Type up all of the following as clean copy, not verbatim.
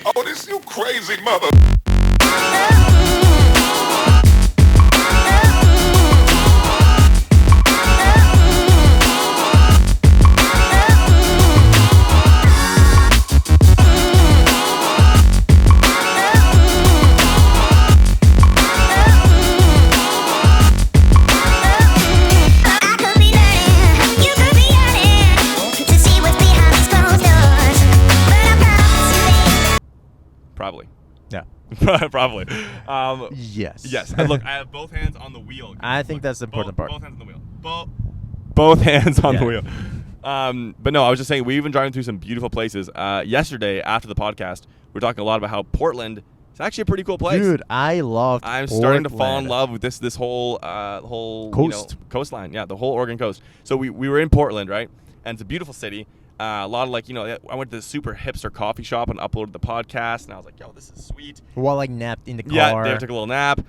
Oh, this you crazy mother. Probably. Yeah. Probably. Yes. Yes. And look, I have both hands on the wheel. I think that's the important part. Both hands on the wheel. Both hands on the Yeah. wheel. But no, I was just saying, we've been driving through some beautiful places. Yesterday, after the podcast, we were talking a lot about how Portland is actually a pretty cool place. Dude, I love I'm Portland. starting to fall in love with this whole Coast. Coastline. Yeah, the whole Oregon coast. So we were in Portland, right? And it's a beautiful city. A lot of I went to this super hipster coffee shop and uploaded the podcast, and I was like, yo, this is sweet. While like napped in the car. Yeah, Dave took a little nap. It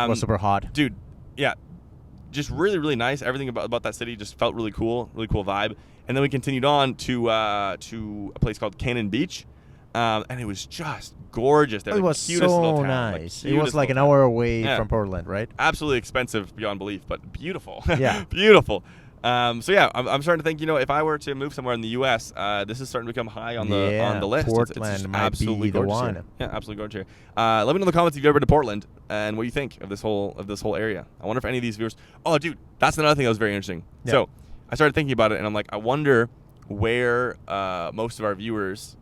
was super hot. Dude, yeah, just really, really nice. Everything about that city just felt really cool vibe. And then we continued on to a place called Cannon Beach, and it was just gorgeous. It was so nice. It was like an hour away from Portland, right? Absolutely expensive beyond belief, but beautiful. Yeah. Beautiful. So yeah, I'm starting to think, if I were to move somewhere in the U.S., this is starting to become high on the list. Portland it's might absolutely be the gorgeous one. here. Yeah, absolutely gorgeous here. Let me know in the comments if you've ever been to Portland and what you think of this whole area. I wonder if any of these viewers. Oh, dude, that's another thing that was very interesting. Yeah. So I started thinking about it, and I'm like, I wonder where most of our viewers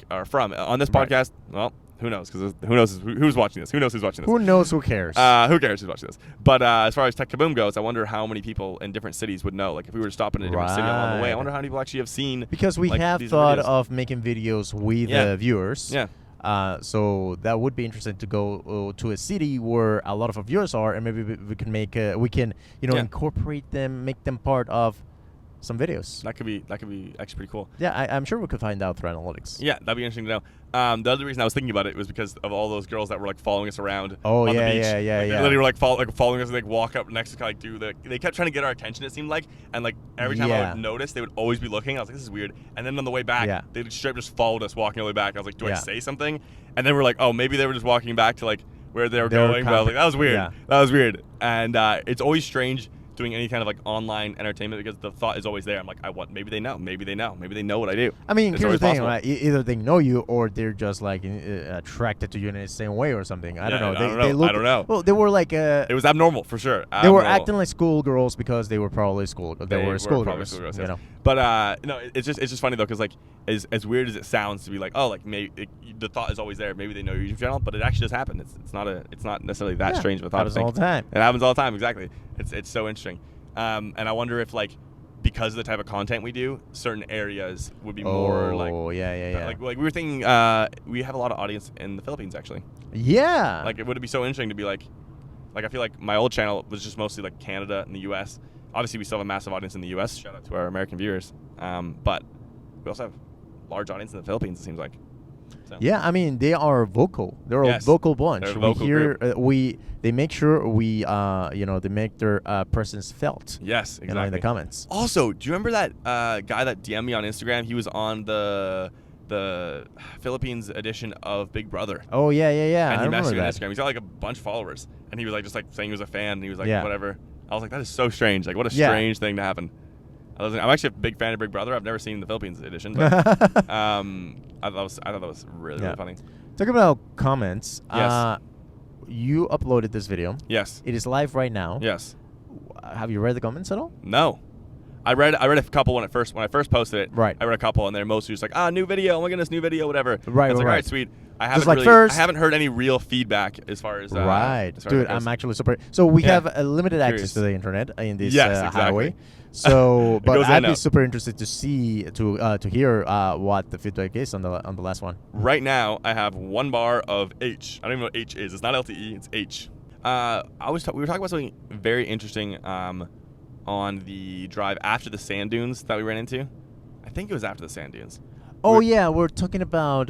are from on this podcast. Well, who knows? Because who knows who's watching this? Who knows who's watching this? Who knows? Who cares? Who cares who's watching this? But as far as Tech Kaboom goes, I wonder how many people in different cities would know. Like, if we were to stop in a different city along the way, I wonder how many people actually have seen. Because we have these thought videos. of making videos with viewers. Yeah. So that would be interesting to go to a city where a lot of our viewers are, and maybe we can make incorporate them, make them part of some videos. That could be actually pretty cool. Yeah, I'm sure we could find out through analytics. Yeah, that'd be interesting to know. The other reason I was thinking about it was because of all those girls that were following us around. Oh, on yeah, the beach. yeah. They literally were following us, and walk up next to do the. They kept trying to get our attention. It seemed like, and every time I would notice, they would always be looking. I was like, this is weird. And then on the way back, they straight just followed us walking all the way back. I was like, do I say something? And then we're like, oh, maybe they were just walking back to where they were going. But I was like, that was weird. Yeah. That was weird. And it's always strange doing any kind of online entertainment because the thought is always there. I'm like, maybe they know what I do. I mean, It's here's the always thing, possible. right? Either they know you or they're just attracted to you in the same way or something. I don't know. I don't know. Well, they were it was abnormal for sure. They were acting like schoolgirls because they were probably schoolgirls. Yes. You know. But no, it's just funny though, because as weird as it sounds to be maybe the thought is always there. Maybe they know your YouTube channel, but it actually does happen. It's not necessarily that strange of a thought. Happens all the time. It happens all the time. Exactly. It's so interesting. And I wonder if because of the type of content we do, certain areas would be more yeah. Like we were thinking, we have a lot of audience in the Philippines actually. Yeah. Would it be so interesting to be I feel like my old channel was just mostly Canada and the U.S. Obviously, we still have a massive audience in the U.S. Shout out to our American viewers. But we also have a large audience in the Philippines, it seems like. So. Yeah, I mean, they are vocal. They're a vocal bunch. They're a vocal group. They make sure they make their presence felt. Yes, exactly. In the comments. Also, do you remember that guy that DM'd me on Instagram? He was on the Philippines edition of Big Brother. Oh yeah. And I he remember messaged me on that. Instagram. He's got a bunch of followers, and he was just saying he was a fan, and he was Yeah. whatever. I was like, that is so strange. What a strange thing to happen. I'm actually a big fan of Big Brother. I've never seen the Philippines edition, but I thought that was really funny. Talk about comments. Yes. You uploaded this video. Yes. It is live right now. Yes. Have you read the comments at all? No. I read a couple when I first posted it. Right. I read a couple, and they're mostly just new video. Oh my goodness, new video, whatever. Right. It's right. all right, sweet. I Just haven't first. I haven't heard any real feedback as far as right, as far dude. as that goes. I'm actually super. So we have a limited Curious. access to the internet in this Exactly. highway. So, but goes in I'd and be out. super interested to hear what the feedback is on the last one. Right now, I have 1 bar of H. I don't even know what H is. It's not LTE. It's H. We were talking about something very interesting on the drive after the sand dunes that we ran into. I think it was after the sand dunes. Oh yeah, we're talking about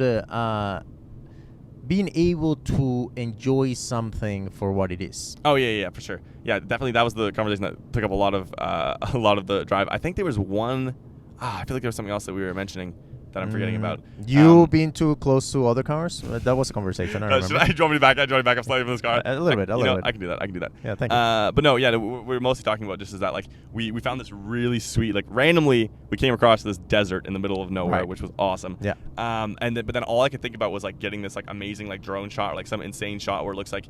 being able to enjoy something for what it is. Oh yeah, for sure. Yeah, definitely. That was the conversation that took up a lot of the drive. I think there was one. I feel like there was something else that we were mentioning that I'm forgetting about. You being too close to other cars? That was a conversation. I remember. Should I join me back? I join me back. I'm sliding from this car. A little bit. I can do that. Yeah, thank you. But no, yeah, we're mostly talking about just is that like we found this really sweet, like randomly we came across this desert in the middle of nowhere, which was awesome. Yeah. But then all I could think about was like getting this like amazing like drone shot, or, like some insane shot where it looks like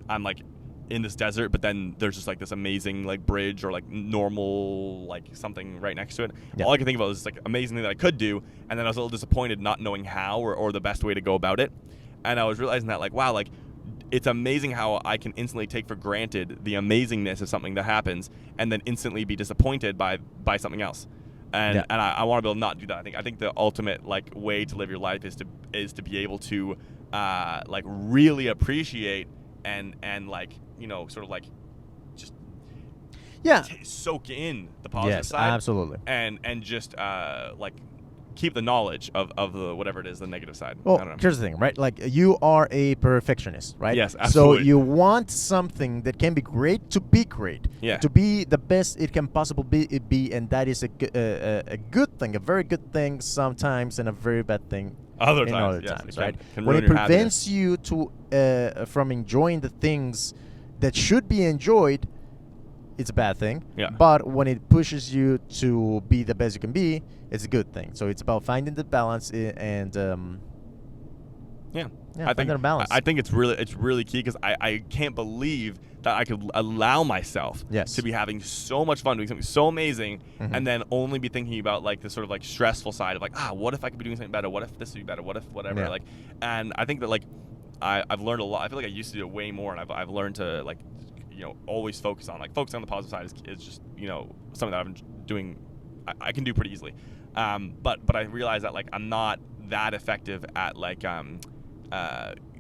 I'm like in this desert, but then there's just like this amazing like bridge or like normal like something right next to it. Yeah. All I could think about was like amazing thing that I could do, and then I was a little disappointed not knowing how or the best way to go about it. And I was realizing that like, wow, like it's amazing how I can instantly take for granted the amazingness of something that happens and then instantly be disappointed by something else. And I want to be able to not do that. I think the ultimate like way to live your life is to be able to like really appreciate and like, you know, sort of like just soak in the positive side. Absolutely. And just like keep the knowledge of the whatever it is, the negative side. Well, here's the thing, right? Like you are a perfectionist, right? Yes, absolutely. So you want something that can be great to be great, to be the best it can possibly be, and that is a good thing, a very good thing sometimes, and a very bad thing other times, right? When it prevents you to from enjoying the things that should be enjoyed, it's a bad thing. Yeah. But when it pushes you to be the best you can be, it's a good thing. So it's about finding the balance and I think it's really key, because I can't believe that I could allow myself to be having so much fun doing something so amazing, and then only be thinking about like the sort of like stressful side of like, what if I could be doing something better? What if this would be better? What if whatever? Yeah. Like, and I think that like I've learned a lot. I feel like I used to do it way more, and I've learned to like, you know, always focus on the positive side is just, you know, something that I've been doing. I can do pretty easily, but I realize that like I'm not that effective at like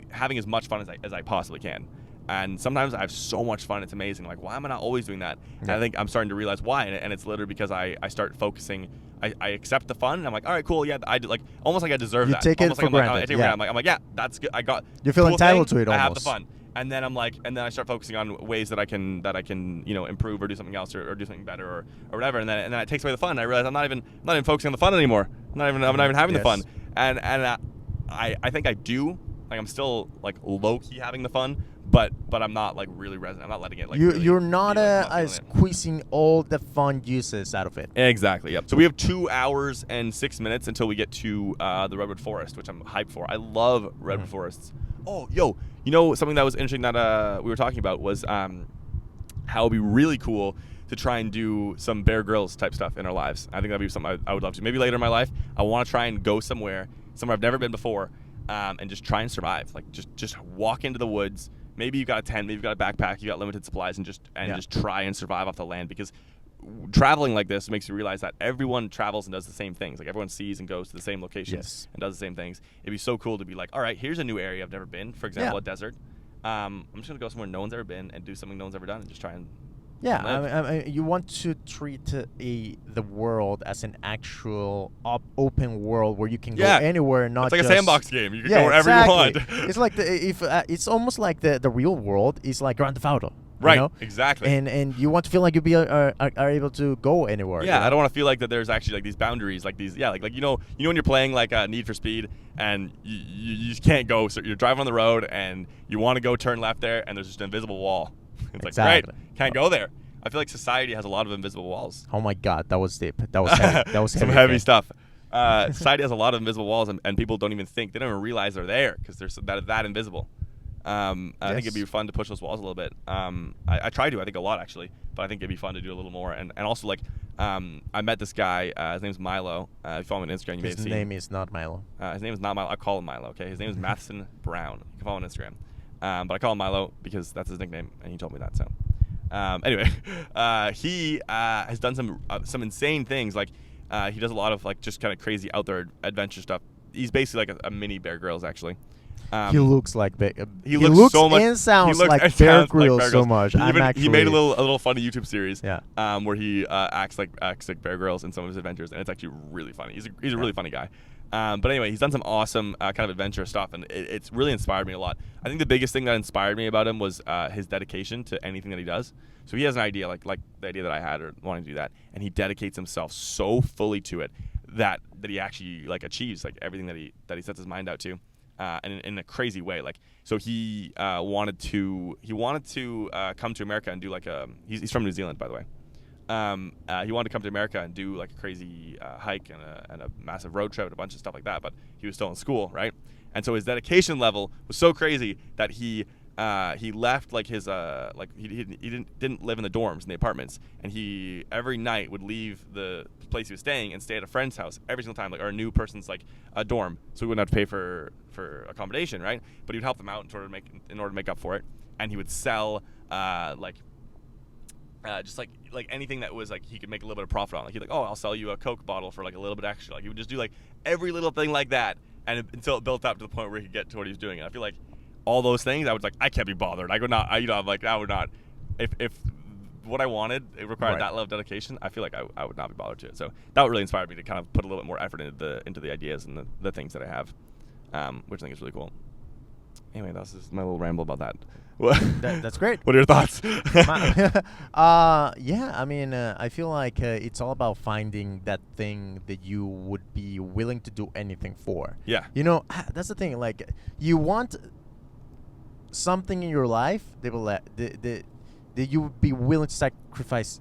having as much fun as I possibly can. And sometimes I have so much fun, it's amazing. Like, why am I not always doing that? Yeah. And I think I'm starting to realize why, and it's literally because I start focusing. I accept the fun, and I'm like, all right, cool, yeah, I do, like almost like I deserve that. You take it almost for like granted. I take it for granted. I'm like, yeah, that's good. I got. You feel entitled to it. Almost. I have the fun, and then I'm like, and then I start focusing on ways that I can you know, improve or do something else or do something better or whatever, and then it takes away the fun. And I realize I'm not even focusing on the fun anymore. I'm not even having the fun, and I think I do. Like, I'm still like low key having the fun, but I'm not like really resonant. I'm not letting it like. You're not squeezing all the fun juices out of it. Exactly. Yep. So we have 2 hours and 6 minutes until we get to the redwood forest, which I'm hyped for. I love redwood forests. Oh, yo, you know something that was interesting that we were talking about was how it'd be really cool to try and do some Bear Grylls type stuff in our lives. I think that'd be something I would love to. Maybe later in my life, I want to try and go somewhere I've never been before. And just try and survive. Like just walk into the woods. Maybe you've got a tent, maybe you've got a backpack, you got limited supplies, and just try and survive off the land. Because traveling like this makes you realize that everyone travels and does the same things. Like, everyone sees and goes to the same locations and does the same things. It'd be so cool to be like, all right, here's a new area I've never been. For example, a desert. I'm just gonna go somewhere no one's ever been and do something no one's ever done and just try and. Yeah, I mean, you want to treat the world as an actual open world where you can go anywhere, not it's like just a sandbox game. You can go wherever you want. It's like it's almost like the real world is like Grand Theft Auto. Right, you know? Exactly. And you want to feel like you are able to go anywhere. Yeah, you know? I don't want to feel like that there's actually like these boundaries, like these, like you know when you're playing like Need for Speed and you just can't go. So you're driving on the road and you want to go turn left there, and there's just an invisible wall. It's like, great, can't go there. I feel like society has a lot of invisible walls. Oh my God, that was deep. That was heavy. That was some heavy stuff. Society has a lot of invisible walls, and people don't even realize they're there because they're that invisible. I think it'd be fun to push those walls a little bit. I try to, I think a lot actually, but I think it'd be fun to do a little more. And also like, I met this guy. His name's Milo. If you follow him on Instagram, you may have seen. His name is not Milo. His name is not Milo. I call him Milo. Okay, his name is Matheson Brown. You can follow him on Instagram. But I call him Milo because that's his nickname, and he told me that. So, anyway, he has done some insane things. Like, he does a lot of like just kind of crazy out there adventure stuff. He's basically like a mini Bear Grylls, actually. He looks like he looks so much, and sounds like Bear Grylls so much. He made a little funny YouTube series, yeah, where he acts like Bear Grylls in some of his adventures, and it's actually really funny. He's a really funny guy. But anyway, he's done some awesome kind of adventurous stuff, and it's really inspired me a lot. I think the biggest thing that inspired me about him was his dedication to anything that he does. So he has an idea, like the idea that I had, or wanting to do that, and he dedicates himself so fully to it that he actually like achieves like everything that he sets his mind out to, and in a crazy way. Like, so he wanted to come to America and do like he's from New Zealand, by the way. He wanted to come to America and do like a crazy hike and a massive road trip and a bunch of stuff like that, but he was still in school, right? And so his dedication level was so crazy that he left like his he didn't live in the dorms in the apartments, and he every night would leave the place he was staying and stay at a friend's house every single time, like, or a new person's like a dorm, so he wouldn't have to pay for accommodation, right? But he would help them out in order to make up for it, and he would sell just like anything that was like he could make a little bit of profit on. Like, he'd like, oh, I'll sell you a Coke bottle for like a little bit extra. Like, he would just do like every little thing like that, and until it built up to the point where he could get to what he was doing. And I feel like all those things, I was like, I can't be bothered. I could not. I'm like, I would not. If what I wanted, it required that level of dedication, I feel like I would not be bothered to it. So that really inspired me to kind of put a little bit more effort into the ideas and the things that I have, which I think is really cool. Anyway, that's just my little ramble about that. That's great. What are your thoughts? Yeah, I mean, I feel like it's all about finding that thing that you would be willing to do anything for. Yeah. You know, that's the thing. Like, you want something in your life that you would be willing to sacrifice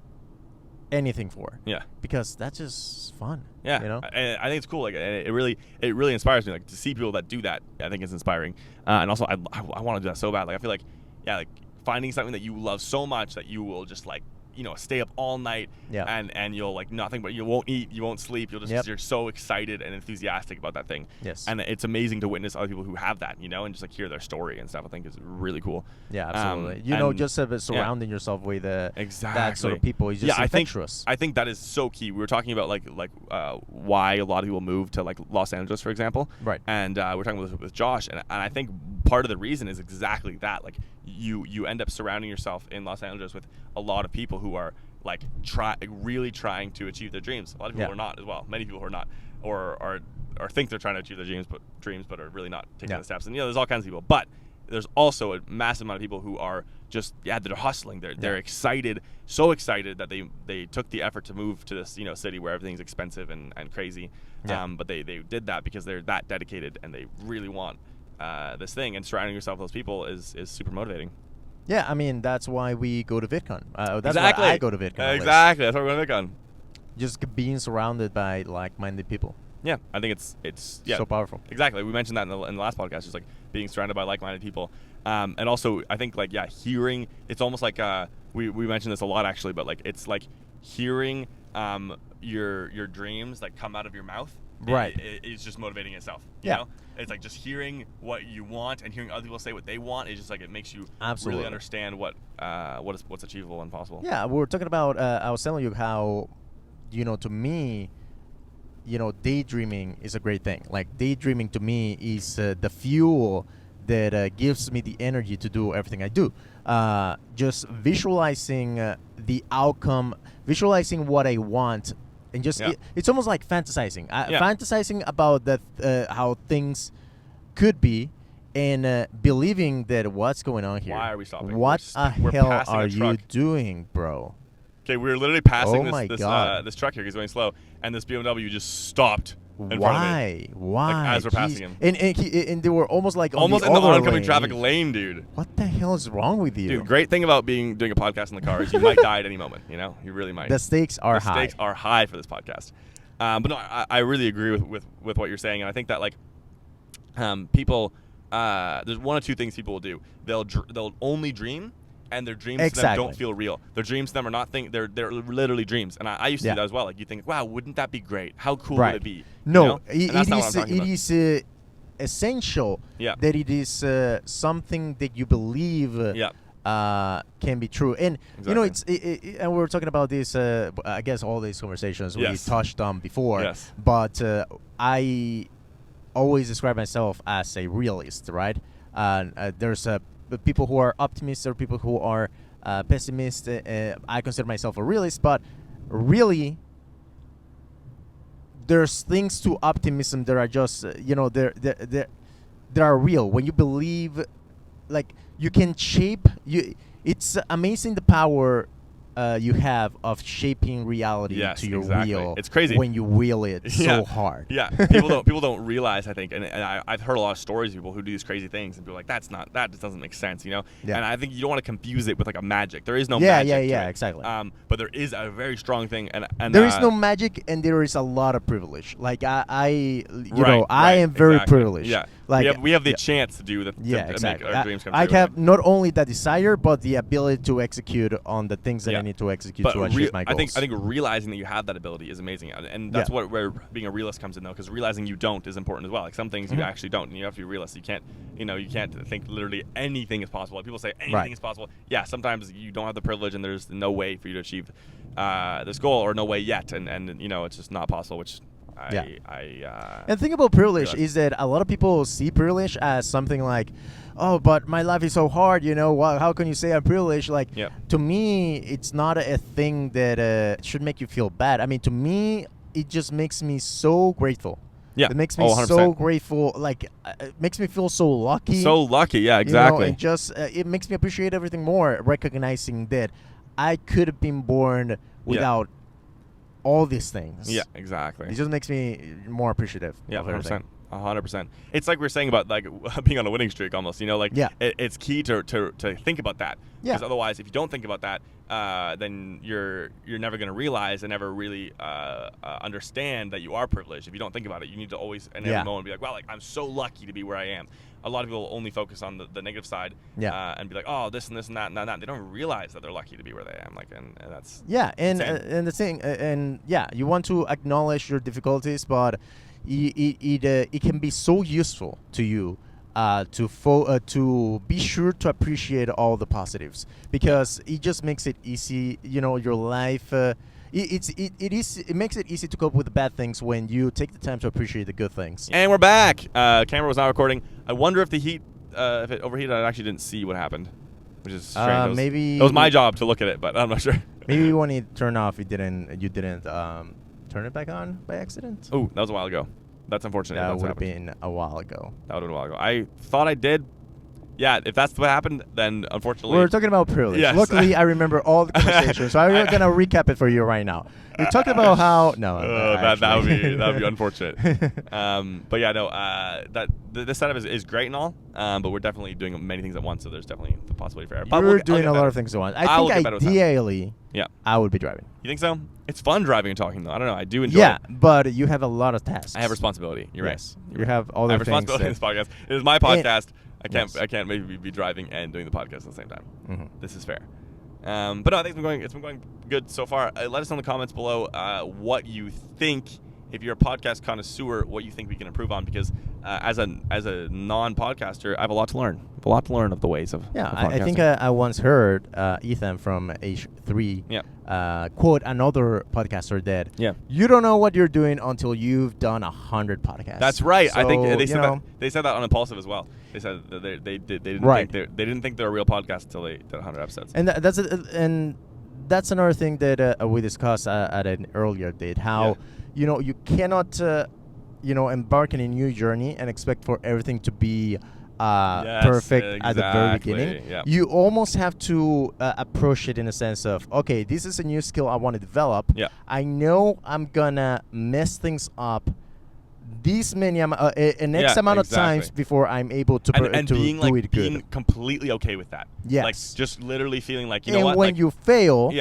anything for. Yeah. Because that's just fun. Yeah. You know? I think it's cool. Like, it really inspires me. Like, to see people that do that, I think it's inspiring. And also, I want to do that so bad. Like, I feel like, yeah, like finding something that you love so much that you will just like, you know, stay up all night, and you'll like nothing but you won't eat, you won't sleep, you'll just because you're so excited and enthusiastic about that thing. Yes. And it's amazing to witness other people who have that, you know, and just like hear their story and stuff. I think is really cool. Yeah, absolutely. You know, just surrounding yourself with exactly that sort of people is just infectious. I think that is so key. We were talking about like why a lot of people move to like Los Angeles, for example. Right. And we're talking with Josh, and I think part of the reason is exactly that. Like, you end up surrounding yourself in Los Angeles with a lot of people who are like really trying to achieve their dreams. A lot of people are not as well. Many people who are not, or think they're trying to achieve their dreams, but are really not taking the steps. And you know, there's all kinds of people. But there's also a massive amount of people who are just they're hustling. They're excited, so excited that they took the effort to move to this, you know, city where everything's expensive and crazy. But they did that because they're that dedicated and they really want this thing. And surrounding yourself with those people is super motivating. Yeah, I mean, that's why we go to VidCon. That's exactly. why I go to VidCon. Exactly. That's why we're going to VidCon. Just being surrounded by like-minded people. Yeah, I think it's so powerful. Exactly. We mentioned that in the last podcast, just like being surrounded by like-minded people. And also, I think like, hearing, it's almost like, we mentioned this a lot actually, but like, it's like hearing your dreams like come out of your mouth. Right. It's just motivating itself. You know? It's like just hearing what you want and hearing other people say what they want. It's just like it makes you really understand what's achievable and possible. Yeah, we were talking about. I was telling you how, you know, to me, you know, daydreaming is a great thing. Like, daydreaming to me is the fuel that gives me the energy to do everything I do. Just visualizing the outcome, visualizing what I want. And just it's almost like fantasizing. Fantasizing about how things could be, and believing that what's going on here. Why are we stopping? What the hell are you doing, bro? Okay, we're literally passing this truck here. He's going slow, and this BMW just stopped in front of me. Why? Like, as we're passing him. And they were almost like almost in the oncoming traffic lane, dude. What the hell is wrong with you? Dude, great thing about doing a podcast in the car is you might die at any moment. You know, you really might. The stakes are high. The stakes are high for this podcast. But no, I really agree with what you're saying, and I think that like people, there's one of two things people will do. They'll only dream. And their dreams to them don't feel real. Their dreams to them are not they're literally dreams. And I used to do that as well. Like, you think, wow, wouldn't that be great? How cool would it be? No, you know? it is essential that it is something that you believe can be true. And you know, and we were talking about this. I guess all these conversations we touched on before. Yes. But I always describe myself as a realist, right? There's people who are optimists or people who are pessimists. I consider myself a realist, but really, there's things to optimism that are just they are real. When you believe, like, you can shape. It's amazing the power you have of shaping reality to your wheel. It's crazy when you wheel it so hard. Yeah, people don't realize, I think, and I've heard a lot of stories of people who do these crazy things and people are like, that just doesn't make sense, you know. Yeah. And I think you don't want to confuse it with like a magic. There is no magic. Yeah, exactly. But there is a very strong thing, and there is no magic, and there is a lot of privilege. Like I am very privileged. Yeah, like we have the chance to do that. Exactly. Make our dreams come true. I have not only the desire, but the ability to execute on the things that I need to execute to achieve my goals. I think realizing that you have that ability is amazing, and that's where being a realist comes in, though, because realizing you don't is important as well. Like some things you actually don't, and you have to be realist. You can't think literally anything is possible. Like people say anything is possible. Yeah, sometimes you don't have the privilege, and there's no way for you to achieve this goal, or no way yet, and it's just not possible. Which and the thing about privilege is that a lot of people see privilege as something like, oh, but my life is so hard, how can you say I'm privileged? Like, to me, it's not a thing that should make you feel bad. I mean, to me, it just makes me so grateful. Yeah, it makes me so grateful. Like, it makes me feel so lucky. So lucky, yeah, exactly. And just it makes me appreciate everything more, recognizing that I could have been born without all these things. Yeah, exactly. It just makes me more appreciative. Yeah, 100%. 100%. It's like we were saying about like being on a winning streak almost. It's key to think about that. Because otherwise, if you don't think about that, then you're never going to realize and never really understand that you are privileged. If you don't think about it, you need to always in every moment be like, wow, like I'm so lucky to be where I am. A lot of people only focus on the negative side and be like, oh, this and this and that and that. They don't realize that they're lucky to be where they am. Like, and that's and the thing, you want to acknowledge your difficulties, but it can be so useful to you to be sure to appreciate all the positives, because it just makes it easy. Your life. It makes it easy to cope with the bad things when you take the time to appreciate the good things. And we're back. Camera was not recording. I wonder if the heat, if it overheated. I actually didn't see what happened, which is strange. Maybe it was my job to look at it, but I'm not sure. Maybe when it turned off, you didn't turn it back on by accident. Oh, that was a while ago. That's unfortunate. That would have been a while ago. I thought I did. Yeah, if that's what happened, then unfortunately... We're talking about privilege. Yes. Luckily, I remember all the conversations, so I'm going to recap it for you right now. We talked about how... No, that would be unfortunate. But yeah, no, this setup is great and all, but we're definitely doing many things at once, so there's definitely the possibility for error. We're doing a lot of things at once. I think ideally, I would be driving. You think so? It's fun driving and talking, though. I don't know. I do enjoy it. Yeah, but you have a lot of tasks. I have responsibility. You're right. You have all the things. I have responsibility in this podcast. It is my podcast. I can't maybe be driving and doing the podcast at the same time. Mm-hmm. This is fair. But no, I think it's been going good so far. Let us know in the comments below what you think. If you're a podcast connoisseur, what you think we can improve on, because as a non-podcaster, I have a lot to learn. Of the ways of I think I once heard Ethan from H3 quote another podcaster that you don't know what you're doing until you've done 100 podcasts. That's right. So, I think they said that on Impulsive as well. They said that they didn't think they're a real podcast until they did 100 episodes. And that's another thing that we discussed at an earlier date. How you cannot embark on a new journey and expect for everything to be perfect at the very beginning. Yeah. You almost have to approach it in a sense of, okay, this is a new skill I want to develop. Yeah. I know I'm gonna mess things up this many an X amount of times before I'm able to do it good. Being completely okay with that. Yes. Like just literally feeling like, you know what? And when you fail,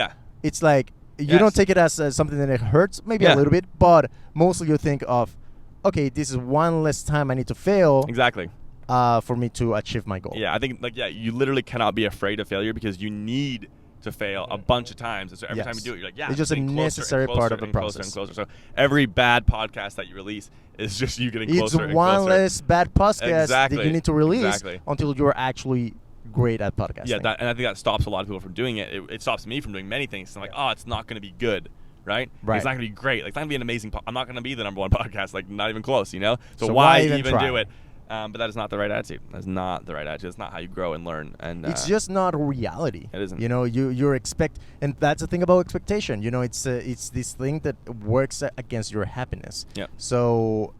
it's like you don't take it as something that it hurts, maybe a little bit, but mostly you think of, okay, this is one less time I need to fail. Exactly. For me to achieve my goal. Yeah, I think you literally cannot be afraid of failure, because you need to fail a bunch of times, and so every time you do it, you're like, it's just a necessary part of the process. So every bad podcast that you release is just you getting closer and closer. It's one less bad podcast that you need to release until you're actually great at podcasting. Yeah, and I think that stops a lot of people from doing it. It stops me from doing many things. I'm like, oh, it's not going to be good. Right? It's not going to be great. Like, it's not going to be an amazing I'm not going to be the #1 podcast. Like, not even close, So why even do it? But that is not the right attitude. That's not the right attitude. That's not how you grow and learn. And it's just not reality. It isn't. You expect, and that's the thing about expectation. It's this thing that works against your happiness. Yeah. So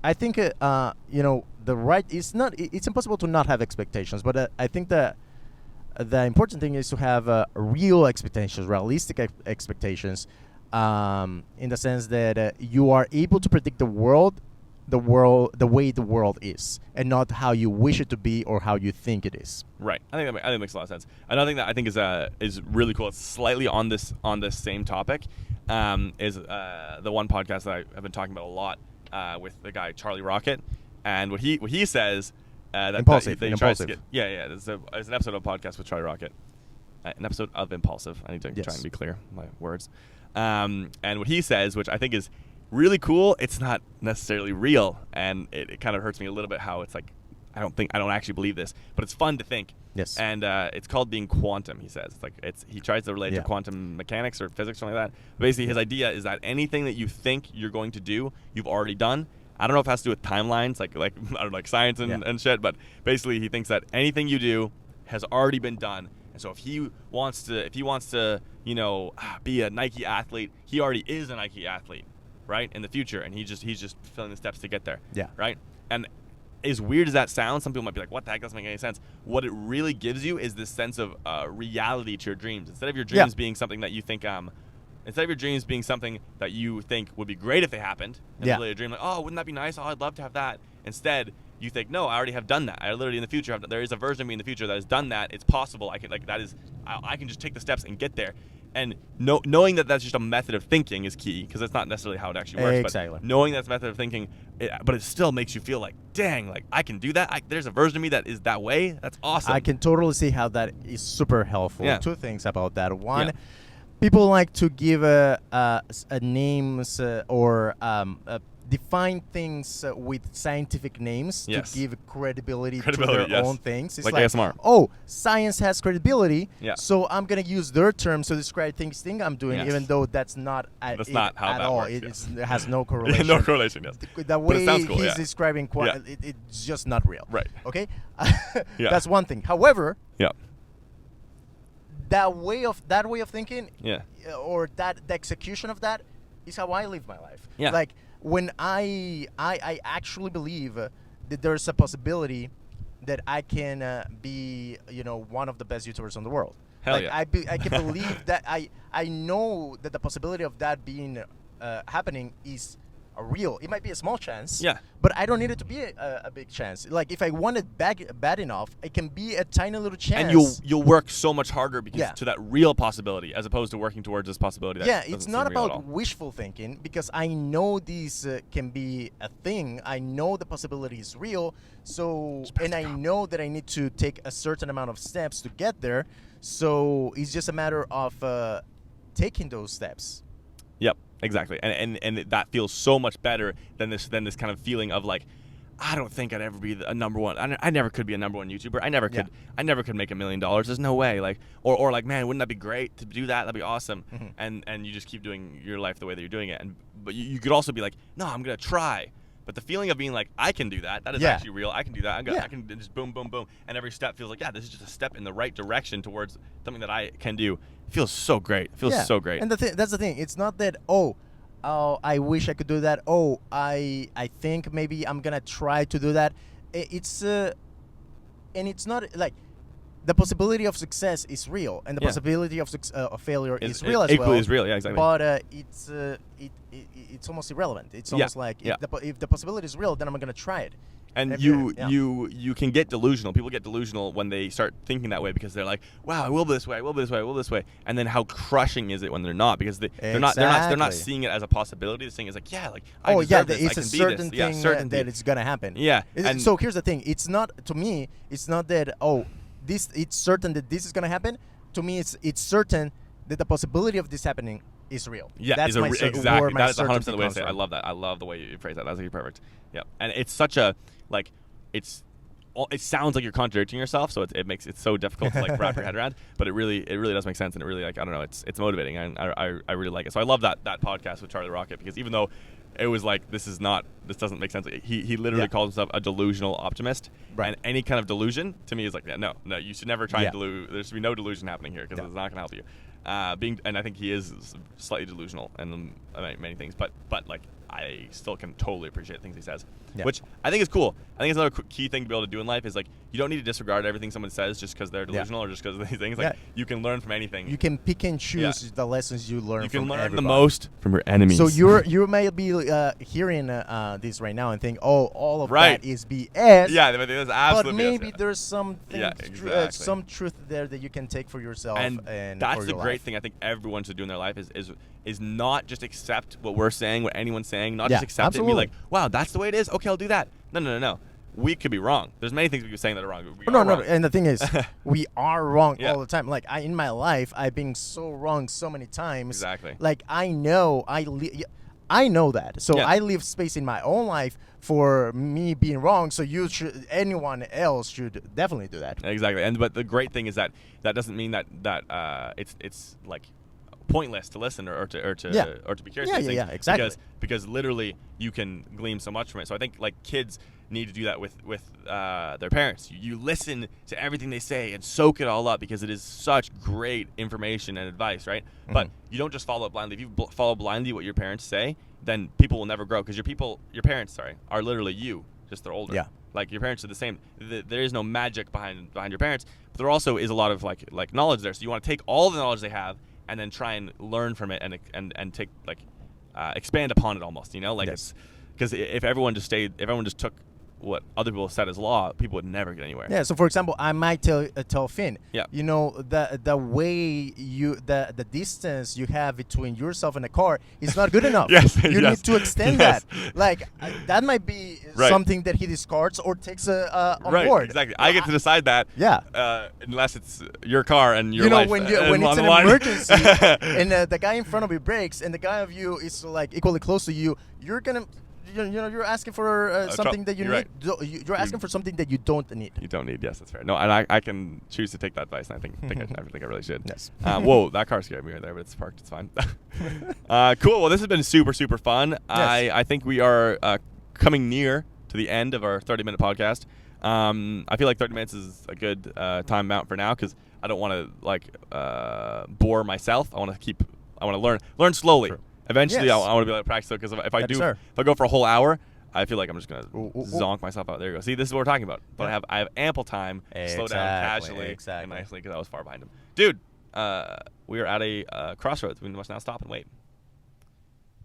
I think the right it's impossible to not have expectations, but I think that the important thing is to have real expectations, realistic expectations, in the sense that you are able to predict the way the world is, and not how you wish it to be or how you think it is. Right. I think that makes a lot of sense. Another thing that I think is really cool. It's slightly on this same topic. Is the one podcast that I've been talking about a lot with the guy Charlie Rocket, and what he says that Impulsive. that he tries to get, there's an episode of a podcast with Charlie Rocket, an episode of Impulsive. I need to try and be clear with my words. And what he says, which I think is really cool, it's not necessarily real, and it kind of hurts me a little bit how it's like I don't actually believe this, but it's fun to think. Yes. And it's called being quantum, he says. It's like he tries to relate to quantum mechanics or physics, something like that. But basically, his idea is that anything that you think you're going to do, you've already done. I don't know if it has to do with timelines, like I don't know, like science and shit, but basically he thinks that anything you do has already been done. And so if he wants to, be a Nike athlete, he already is a Nike athlete, right? In the future, and he's just filling the steps to get there. Yeah. Right? And as weird as that sounds, some people might be like, what the heck, doesn't make any sense. What it really gives you is this sense of reality to your dreams. Instead of your dreams being something that you think would be great if they happened, and really a dream like, oh, wouldn't that be nice? Oh, I'd love to have that. Instead, you think, no, I already have done that. I literally in the future there is a version of me in the future that has done that. It's possible. I can just take the steps and get there. And knowing that that's just a method of thinking is key, because that's not necessarily how it actually works. Exactly. But knowing that's a method of thinking, but it still makes you feel like, dang, like I can do that. There's a version of me that is that way. That's awesome. I can totally see how that is super helpful. Yeah. Two things about that. One, people like to give names or define things with scientific names to give credibility to their own things. It's like ASMR. Oh, science has credibility, Yeah. so I'm going to use their terms to describe things I'm doing, Yes. even though that's not That's not how at that all. works, It has no correlation. No correlation, yes. The way it sounds cool, he's describing it's just not real. Right. Okay? Yeah. That's one thing. However, Yeah. that way of thinking, Yeah. or the execution of that is how I live my life. Yeah. Like when I actually believe that there's a possibility that I can be one of the best YouTubers in the world. Hell like yeah. I can believe that I know that the possibility of that being happening is real. It might be a small chance. Yeah. But I don't need it to be a big chance. Like if I want it bad enough, it can be a tiny little chance. And you'll work so much harder because to that real possibility, as opposed to working towards this possibility. That it's not about wishful thinking, because I know these can be a thing. I know the possibility is real. So, and I know that I need to take a certain amount of steps to get there. So it's just a matter of taking those steps. Yep, exactly, and that feels so much better than this kind of feeling of like, I don't think I'd ever be a number one. I never could be a number one YouTuber. I never could. I never could make $1 million. There's no way. Like, or like, man, wouldn't that be great to do that? That'd be awesome. Mm-hmm. And you just keep doing your life the way that you're doing it. But you could also be like, no, I'm gonna try. But the feeling of being like, I can do that. That is actually real. I can do that. I can just boom, boom, boom. And every step feels like, this is just a step in the right direction towards something that I can do. It feels so great. It feels so great. And that's the thing. It's not that, I wish I could do that. I think maybe I'm going to try to do that. It's and it's not like the possibility of success is real, and the possibility of failure is real as well. Equally is real, yeah, exactly. But it's almost irrelevant. It's almost like if the possibility is real, then I'm going to try it. And you can get delusional. People get delusional when they start thinking that way, because they're like, wow, I will be this way, I will be this way, I will be this way. And then how crushing is it when they're not, because they're not seeing it as a possibility. They're seeing it as like, I deserve this, it's I can a certain be this. thing that it's going to happen. Yeah. So here's the thing. It's not, to me, it's not that, it's certain that this is going to happen. To me, it's certain that the possibility of this happening is real. Yeah, that's exactly. That is 100% the way to say it. I love that. I love the way you phrase that. That's actually perfect. Yeah, and it's such a it sounds like you're contradicting yourself, so it's so difficult to wrap your head around. But it really does make sense, and it really I don't know. It's motivating, and I really like it. So I love that podcast with Charlie Rocket, because even though it was like, this doesn't make sense. He literally calls himself a delusional optimist, right? And any kind of delusion to me is like, no, you should never try and delude. There should be no delusion happening here, because it's not going to help you. And I think he is slightly delusional in many things, but I still can totally appreciate things he says, Yeah. which I think is cool. I think it's another key thing to be able to do in life is like you don't need to disregard everything someone says just because they're delusional or just because of these things. Like you can learn from anything. You can pick and choose the lessons you learn. You can from learn everybody. the most from your enemies. So you may be hearing this right now and think, oh, all of that is BS. Yeah, that's absolutely but maybe BS, there's something, some truth there that you can take for yourself. And that's for the your great life. thing I think everyone should do in their life is not just accept what we're saying, what anyone's saying, not just accept it and be like, wow, that's the way it is. Okay, I'll do that. No. We could be wrong. There's many things we could be saying that are wrong. No. And the thing is, we are wrong all the time. Like in my life, I've been so wrong so many times. Exactly. Like I know that. So I leave space in my own life for me being wrong. So anyone else should definitely do that. Exactly. But the great thing is that doesn't mean that it's like pointless to listen or to be curious. Yeah, exactly. Because literally you can glean so much from it. So I think like kids need to do that with their parents. You listen to everything they say and soak it all up because it is such great information and advice, right? Mm-hmm. But you don't just follow it blindly. If you follow blindly what your parents say, then people will never grow because your parents, are literally you, just they're older. Yeah. Like your parents are the same. There is no magic behind your parents, but there also is a lot of like knowledge there. So you want to take all the knowledge they have and then try and learn from it and take expand upon it almost, it's because if everyone just took what other people said as law, people would never get anywhere. Yeah. So for example, I might tell Finn. Yeah. The way the distance you have between yourself and the car is not good enough. Yes. You need to extend that. Like that might be something that he discards or takes on board. Exactly. I get to decide that. Yeah. Unless it's your car and your life. when it's an emergency and the guy in front of you brakes and the guy of you is like equally close to you, you're gonna. You're asking for something that you need. Right. You're asking for something that you don't need. You don't need. Yes, that's fair. No, and I can choose to take that advice, and I think I really should. Yes. Whoa, that car scared me right there, but it's parked. It's fine. Cool. Well, this has been super fun. Yes. I think we are coming near to the end of our 30-minute podcast. I feel like 30 minutes is a good time out for now because I don't want to bore myself. I want to learn slowly. True. Eventually, I want to be able to practice it because if I go for a whole hour, I feel like I'm just gonna zonk myself out. There you go. See, this is what we're talking about. But I have ample time to slow down casually and nicely because I was far behind him. Dude, we are at a crossroads. We must now stop and wait.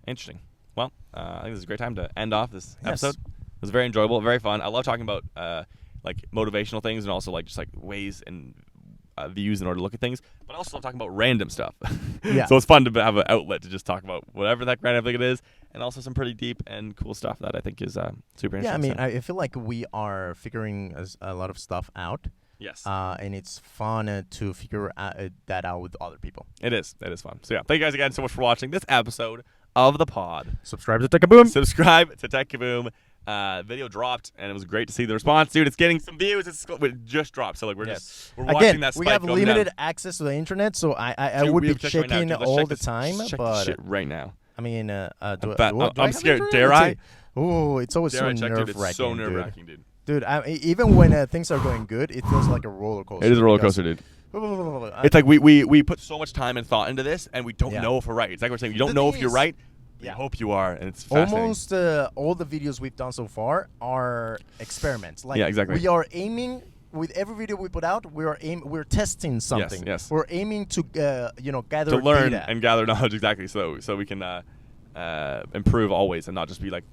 Interesting. Well, I think this is a great time to end off this episode. It was very enjoyable, very fun. I love talking about like motivational things and also like just like ways and views in order to look at things, but I also love talking about random stuff. So it's fun to have an outlet to just talk about whatever that random thing it is, and also some pretty deep and cool stuff that I think is super interesting. Yeah, I mean, I feel like we are figuring a lot of stuff out. Yes. And it's fun to figure that out with other people. It is fun. So yeah, thank you guys again so much for watching this episode of the pod. Subscribe to Tech Kaboom. Subscribe to Tech Kaboom. Video dropped and it was great to see the response, dude. It's getting some views. It just dropped, so like we're watching that spike. We have limited access to the internet, so I would be checking all the time. Check but this shit right now. I mean, I'm scared. Dare I? Oh, it's always so nerve-wracking. It's so nerve-wracking, dude. Dude, even when things are going good, it feels like a roller coaster. It is a roller coaster, dude. It's like we put so much time and thought into this, and we don't know if we're right. It's like we're saying, you don't know if you're right. I hope you are, and it's fascinating. Almost all the videos we've done so far are experiments. Like, exactly. We are aiming with every video we put out. We're testing something. Yes. We're aiming to gather to learn data. and gather knowledge exactly. So we can improve always and not just be like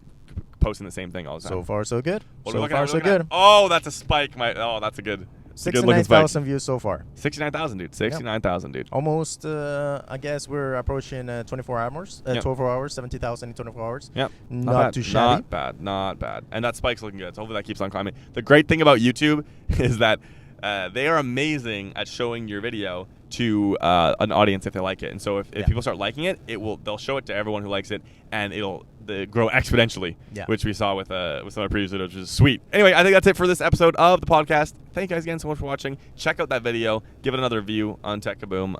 posting the same thing all the time. So far, so good. So far, so good. Oh, that's a spike. That's a good. 69,000 views so far. 69,000, dude. 69,000, dude. Almost, I guess we're approaching 24 hours. 24 hours, 70,000 in 24 hours. Yep. Not too shabby. Not bad. And that spike's looking good. So hopefully that keeps on climbing. The great thing about YouTube is that they are amazing at showing your video to an audience if they like it. And so if people start liking it, they'll show it to everyone who likes it, and it'll grow exponentially, which we saw with some of our previous videos, which is sweet. Anyway, I think that's it for this episode of the podcast. Thank you guys again so much for watching. Check out that video. Give it another review on Tech Kaboom.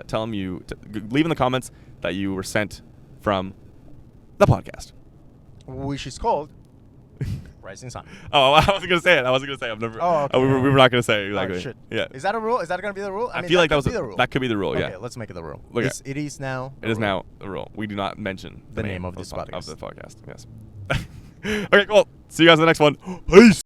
Tell them leave in the comments that you were sent from the podcast, which is called right Rising Sun. Oh, I wasn't gonna say it. I wasn't gonna say it. I've never. Oh, okay. We were not gonna say it exactly. Oh, shit. Yeah. Is that a rule? Is that gonna be the rule? I feel like that could be the rule. Okay, Yeah. let's make it the rule. Look It is now. It is now the rule. We do not mention the name of this of podcast. the podcast. Yes. Okay, cool. See you guys in the next one. Peace.